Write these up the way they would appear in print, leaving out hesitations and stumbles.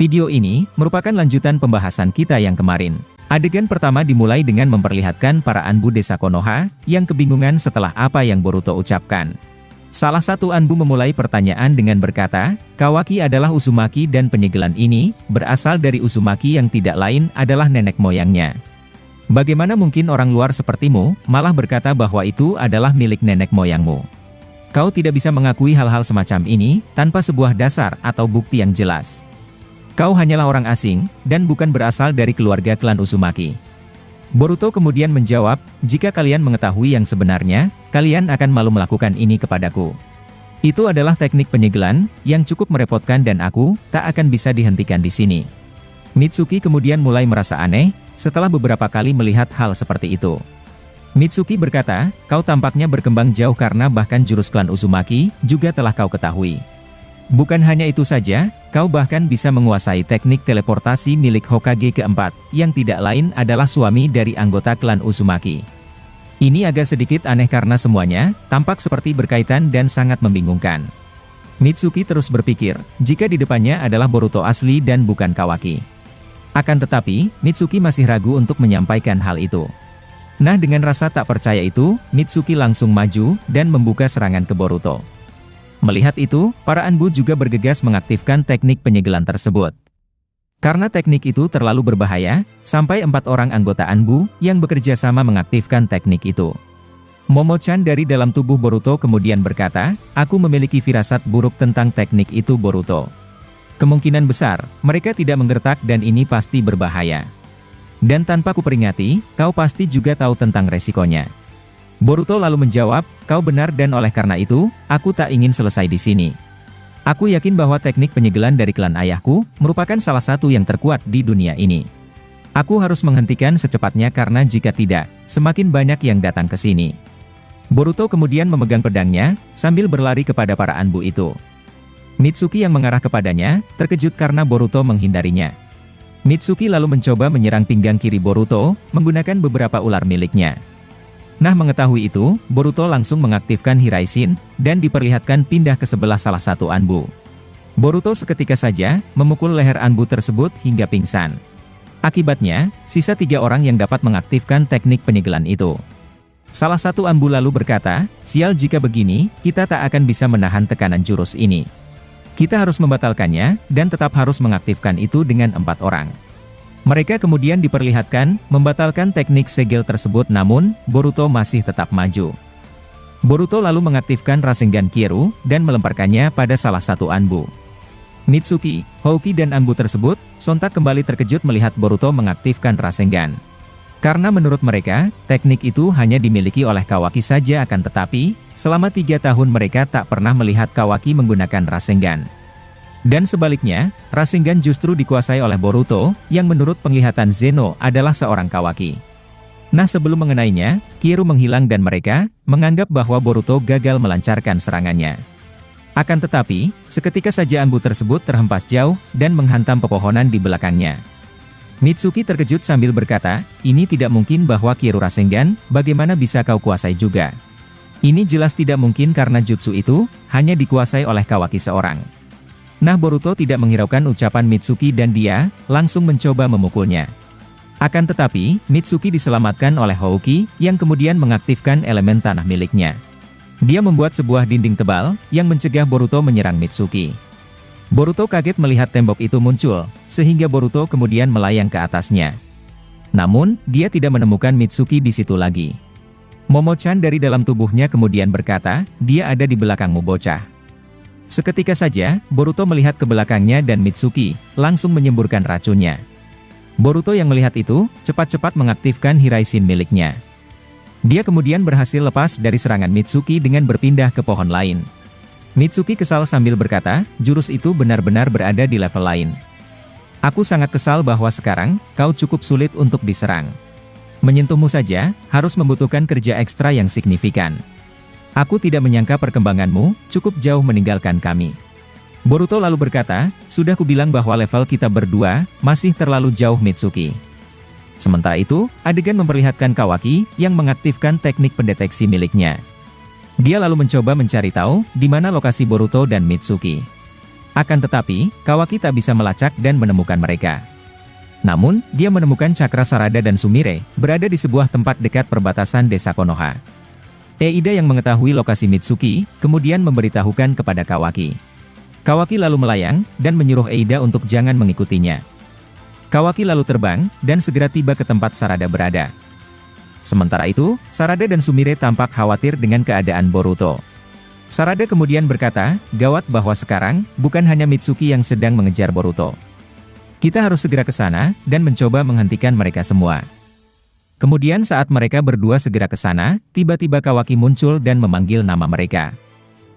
Video ini merupakan lanjutan pembahasan kita yang kemarin. Adegan pertama dimulai dengan memperlihatkan para Anbu desa Konoha yang kebingungan setelah apa yang Boruto ucapkan. Salah satu Anbu memulai pertanyaan dengan berkata, Kawaki adalah Uzumaki dan penyegelan ini berasal dari Uzumaki yang tidak lain adalah nenek moyangnya. Bagaimana mungkin orang luar sepertimu malah berkata bahwa itu adalah milik nenek moyangmu? Kau tidak bisa mengakui hal-hal semacam ini tanpa sebuah dasar atau bukti yang jelas. Kau hanyalah orang asing, dan bukan berasal dari keluarga klan Uzumaki. Boruto kemudian menjawab, jika kalian mengetahui yang sebenarnya, kalian akan malu melakukan ini kepadaku. Itu adalah teknik penyegelan, yang cukup merepotkan dan aku tak akan bisa dihentikan di sini. Mitsuki kemudian mulai merasa aneh, setelah beberapa kali melihat hal seperti itu. Mitsuki berkata, kau tampaknya berkembang jauh karena bahkan jurus klan Uzumaki juga telah kau ketahui. Bukan hanya itu saja, kau bahkan bisa menguasai teknik teleportasi milik Hokage keempat, yang tidak lain adalah suami dari anggota klan Uzumaki. Ini agak sedikit aneh karena semuanya tampak seperti berkaitan dan sangat membingungkan. Mitsuki terus berpikir, jika di depannya adalah Boruto asli dan bukan Kawaki. Akan tetapi, Mitsuki masih ragu untuk menyampaikan hal itu. Nah, dengan rasa tak percaya itu, Mitsuki langsung maju dan membuka serangan ke Boruto. Melihat itu, para Anbu juga bergegas mengaktifkan teknik penyegelan tersebut. Karena teknik itu terlalu berbahaya, sampai 4 orang anggota Anbu yang bekerja sama mengaktifkan teknik itu. Momo-chan dari dalam tubuh Boruto kemudian berkata, aku memiliki firasat buruk tentang teknik itu Boruto. Kemungkinan besar, mereka tidak menggertak dan ini pasti berbahaya. Dan tanpa kuperingati, kau pasti juga tahu tentang resikonya. Boruto lalu menjawab, kau benar dan oleh karena itu, aku tak ingin selesai di sini. Aku yakin bahwa teknik penyegelan dari klan ayahku, merupakan salah satu yang terkuat di dunia ini. Aku harus menghentikan secepatnya karena jika tidak, semakin banyak yang datang ke sini. Boruto kemudian memegang pedangnya, sambil berlari kepada para Anbu itu. Mitsuki yang mengarah kepadanya, terkejut karena Boruto menghindarinya. Mitsuki lalu mencoba menyerang pinggang kiri Boruto, menggunakan beberapa ular miliknya. Nah, mengetahui itu, Boruto langsung mengaktifkan Hiraishin, dan diperlihatkan pindah ke sebelah salah satu Anbu. Boruto seketika saja, memukul leher Anbu tersebut hingga pingsan. Akibatnya, sisa 3 orang yang dapat mengaktifkan teknik penyegelan itu. Salah satu Anbu lalu berkata, sial jika begini, kita tak akan bisa menahan tekanan jurus ini. Kita harus membatalkannya, dan tetap harus mengaktifkan itu dengan 4 orang. Mereka kemudian diperlihatkan membatalkan teknik segel tersebut namun, Boruto masih tetap maju. Boruto lalu mengaktifkan Rasengan Kieru, dan melemparkannya pada salah satu Anbu. Mitsuki, Houki dan Anbu tersebut, sontak kembali terkejut melihat Boruto mengaktifkan Rasengan. Karena menurut mereka, teknik itu hanya dimiliki oleh Kawaki saja akan tetapi, selama 3 tahun mereka tak pernah melihat Kawaki menggunakan Rasengan. Dan sebaliknya, Rasengan justru dikuasai oleh Boruto, yang menurut penglihatan Zeno adalah seorang Kawaki. Nah, sebelum mengenainya, Kieru menghilang dan mereka menganggap bahwa Boruto gagal melancarkan serangannya. Akan tetapi, seketika saja Anbu tersebut terhempas jauh dan menghantam pepohonan di belakangnya. Mitsuki terkejut sambil berkata, ini tidak mungkin bahwa Kieru Rasengan, bagaimana bisa kau kuasai juga? Ini jelas tidak mungkin karena jutsu itu hanya dikuasai oleh Kawaki seorang. Nah, Boruto tidak menghiraukan ucapan Mitsuki dan dia langsung mencoba memukulnya. Akan tetapi, Mitsuki diselamatkan oleh Houki yang kemudian mengaktifkan elemen tanah miliknya. Dia membuat sebuah dinding tebal yang mencegah Boruto menyerang Mitsuki. Boruto kaget melihat tembok itu muncul, sehingga Boruto kemudian melayang ke atasnya. Namun, dia tidak menemukan Mitsuki di situ lagi. Momo-chan dari dalam tubuhnya kemudian berkata, dia ada di belakangmu bocah. Seketika saja, Boruto melihat ke belakangnya dan Mitsuki langsung menyemburkan racunnya. Boruto yang melihat itu, cepat-cepat mengaktifkan Hiraishin miliknya. Dia kemudian berhasil lepas dari serangan Mitsuki dengan berpindah ke pohon lain. Mitsuki kesal sambil berkata, jurus itu benar-benar berada di level lain. Aku sangat kesal bahwa sekarang, kau cukup sulit untuk diserang. Menyentuhmu saja, harus membutuhkan kerja ekstra yang signifikan. Aku tidak menyangka perkembanganmu cukup jauh meninggalkan kami. Boruto lalu berkata, sudah kubilang bahwa level kita berdua masih terlalu jauh Mitsuki. Sementara itu, adegan memperlihatkan Kawaki yang mengaktifkan teknik pendeteksi miliknya. Dia lalu mencoba mencari tahu di mana lokasi Boruto dan Mitsuki. Akan tetapi, Kawaki tak bisa melacak dan menemukan mereka. Namun, dia menemukan cakra Sarada dan Sumire, berada di sebuah tempat dekat perbatasan desa Konoha. Eida yang mengetahui lokasi Mitsuki, kemudian memberitahukan kepada Kawaki. Kawaki lalu melayang, dan menyuruh Eida untuk jangan mengikutinya. Kawaki lalu terbang, dan segera tiba ke tempat Sarada berada. Sementara itu, Sarada dan Sumire tampak khawatir dengan keadaan Boruto. Sarada kemudian berkata, gawat bahwa sekarang, bukan hanya Mitsuki yang sedang mengejar Boruto. Kita harus segera ke sana, dan mencoba menghentikan mereka semua. Kemudian saat mereka berdua segera ke sana, tiba-tiba Kawaki muncul dan memanggil nama mereka.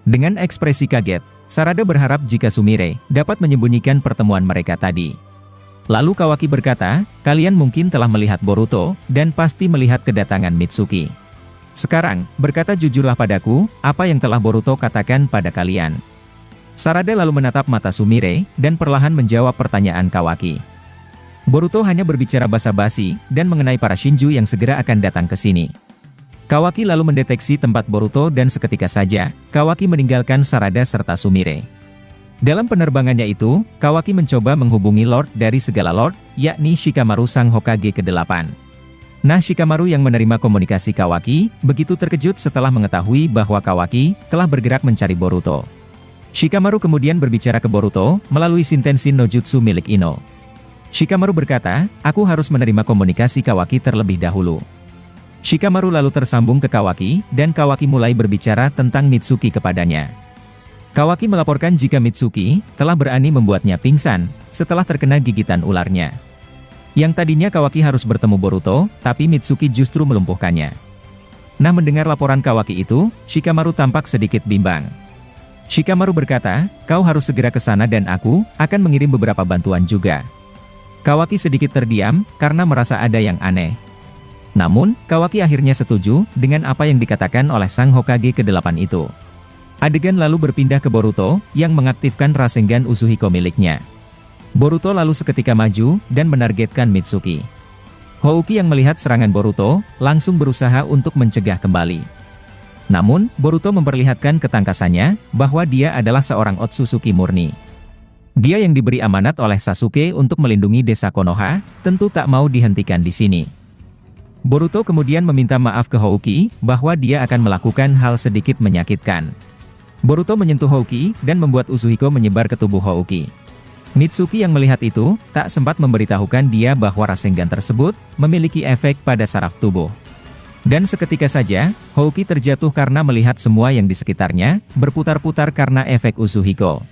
Dengan ekspresi kaget, Sarada berharap jika Sumire dapat menyembunyikan pertemuan mereka tadi. Lalu Kawaki berkata, kalian mungkin telah melihat Boruto, dan pasti melihat kedatangan Mitsuki. Sekarang, berkata jujurlah padaku, apa yang telah Boruto katakan pada kalian. Sarada lalu menatap mata Sumire, dan perlahan menjawab pertanyaan Kawaki. Boruto hanya berbicara basa-basi, dan mengenai para Shinju yang segera akan datang ke sini. Kawaki lalu mendeteksi tempat Boruto dan seketika saja, Kawaki meninggalkan Sarada serta Sumire. Dalam penerbangannya itu, Kawaki mencoba menghubungi Lord dari segala Lord, yakni Shikamaru sang Hokage ke-8. Nah, Shikamaru yang menerima komunikasi Kawaki, begitu terkejut setelah mengetahui bahwa Kawaki telah bergerak mencari Boruto. Shikamaru kemudian berbicara ke Boruto melalui Shintensin no Jutsu milik Ino. Shikamaru berkata, aku harus menerima komunikasi Kawaki terlebih dahulu. Shikamaru lalu tersambung ke Kawaki, dan Kawaki mulai berbicara tentang Mitsuki kepadanya. Kawaki melaporkan jika Mitsuki telah berani membuatnya pingsan setelah terkena gigitan ularnya. Yang tadinya Kawaki harus bertemu Boruto, tapi Mitsuki justru melumpuhkannya. Nah, mendengar laporan Kawaki itu, Shikamaru tampak sedikit bimbang. Shikamaru berkata, kau harus segera ke sana dan aku akan mengirim beberapa bantuan juga. Kawaki sedikit terdiam, karena merasa ada yang aneh. Namun, Kawaki akhirnya setuju dengan apa yang dikatakan oleh sang Hokage ke-8 itu. Adegan lalu berpindah ke Boruto, yang mengaktifkan Rasengan Uzuhiko miliknya. Boruto lalu seketika maju, dan menargetkan Mitsuki. Houki yang melihat serangan Boruto, langsung berusaha untuk mencegah kembali. Namun, Boruto memperlihatkan ketangkasannya, bahwa dia adalah seorang Otsutsuki murni. Dia yang diberi amanat oleh Sasuke untuk melindungi desa Konoha, tentu tak mau dihentikan di sini. Boruto kemudian meminta maaf ke Houki, bahwa dia akan melakukan hal sedikit menyakitkan. Boruto menyentuh Houki, dan membuat Uzuhiko menyebar ke tubuh Houki. Mitsuki yang melihat itu, tak sempat memberitahukan dia bahwa Rasengan tersebut memiliki efek pada saraf tubuh. Dan seketika saja, Houki terjatuh karena melihat semua yang di sekitarnya berputar-putar karena efek Uzuhiko.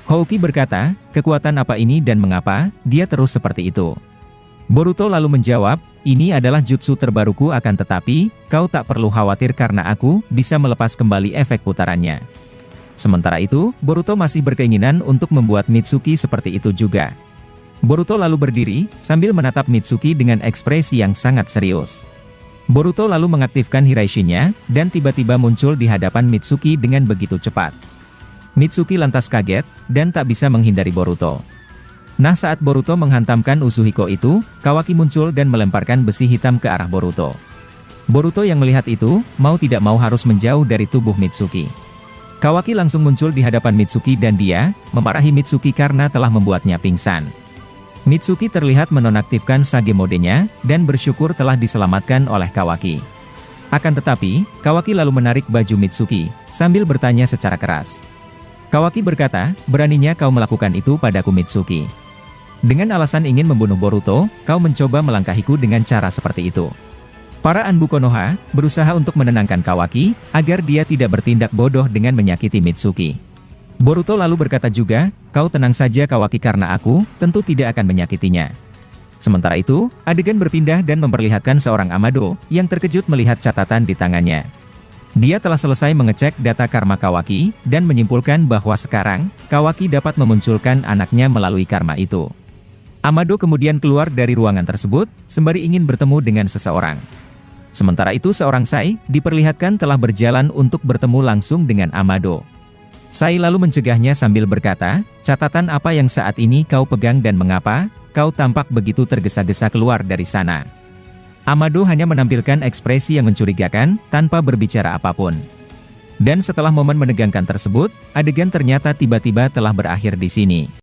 Houki berkata, kekuatan apa ini dan mengapa dia terus seperti itu? Boruto lalu menjawab, ini adalah jutsu terbaruku akan tetapi, kau tak perlu khawatir karena aku bisa melepas kembali efek putarannya. Sementara itu, Boruto masih berkeinginan untuk membuat Mitsuki seperti itu juga. Boruto lalu berdiri, sambil menatap Mitsuki dengan ekspresi yang sangat serius. Boruto lalu mengaktifkan Hiraishin-nya, dan tiba-tiba muncul di hadapan Mitsuki dengan begitu cepat. Mitsuki lantas kaget, dan tak bisa menghindari Boruto. Nah, saat Boruto menghantamkan Uzuhiko itu, Kawaki muncul dan melemparkan besi hitam ke arah Boruto. Boruto yang melihat itu, mau tidak mau harus menjauh dari tubuh Mitsuki. Kawaki langsung muncul di hadapan Mitsuki dan dia memarahi Mitsuki karena telah membuatnya pingsan. Mitsuki terlihat menonaktifkan Sage modenya, dan bersyukur telah diselamatkan oleh Kawaki. Akan tetapi, Kawaki lalu menarik baju Mitsuki, sambil bertanya secara keras. Kawaki berkata, beraninya kau melakukan itu padaku Mitsuki. Dengan alasan ingin membunuh Boruto, kau mencoba melangkahiku dengan cara seperti itu. Para Anbu Konoha berusaha untuk menenangkan Kawaki, agar dia tidak bertindak bodoh dengan menyakiti Mitsuki. Boruto lalu berkata juga, kau tenang saja Kawaki karena aku tentu tidak akan menyakitinya. Sementara itu, adegan berpindah dan memperlihatkan seorang Amado, yang terkejut melihat catatan di tangannya. Dia telah selesai mengecek data karma Kawaki, dan menyimpulkan bahwa sekarang, Kawaki dapat memunculkan anaknya melalui karma itu. Amado kemudian keluar dari ruangan tersebut, sembari ingin bertemu dengan seseorang. Sementara itu seorang Sai, diperlihatkan telah berjalan untuk bertemu langsung dengan Amado. Sai lalu mencegahnya sambil berkata, catatan apa yang saat ini kau pegang dan mengapa, kau tampak begitu tergesa-gesa keluar dari sana. Amado hanya menampilkan ekspresi yang mencurigakan, tanpa berbicara apapun. Dan setelah momen menegangkan tersebut, adegan ternyata tiba-tiba telah berakhir di sini.